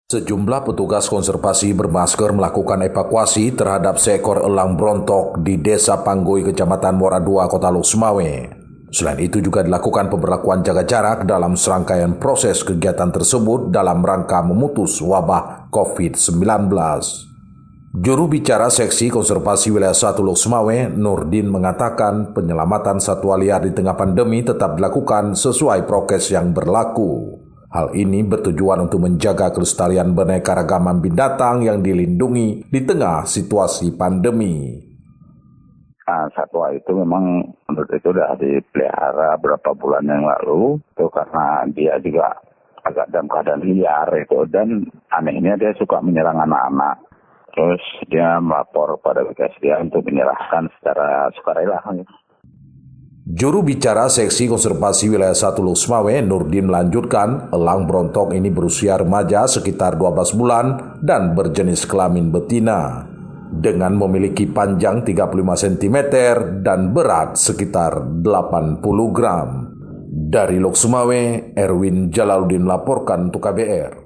Sejumlah petugas konservasi bermasker melakukan evakuasi terhadap seekor elang brontok di Desa Panggoi, Kecamatan Muara II, Kota Lok Sumawe. Selain itu juga dilakukan pemberlakuan jaga jarak dalam serangkaian proses kegiatan tersebut dalam rangka memutus wabah COVID-19. Juru bicara Seksi Konservasi Wilayah 1 Lok Sumawe, Nurdin, mengatakan penyelamatan satwa liar di tengah pandemi tetap dilakukan sesuai prokes yang berlaku. Hal ini bertujuan untuk menjaga kelestarian beraneka-ragaman binatang yang dilindungi di tengah situasi pandemi. Satwa itu memang menurut itu sudah dipelihara beberapa bulan yang lalu, itu karena dia juga agak dalam keadaan liar itu, dan anehnya dia suka menyerang anak-anak. Terus dia melapor pada BKSDA untuk menyerahkan secara sukarela. Juru bicara Seksi Konservasi Wilayah 1 Lok Sumawe, Nurdin, melanjutkan, elang brontok ini berusia remaja sekitar 12 bulan dan berjenis kelamin betina, dengan memiliki panjang 35 cm dan berat sekitar 80 gram. Dari Lok Sumawe, Erwin Jalaluddin melaporkan untuk KBR.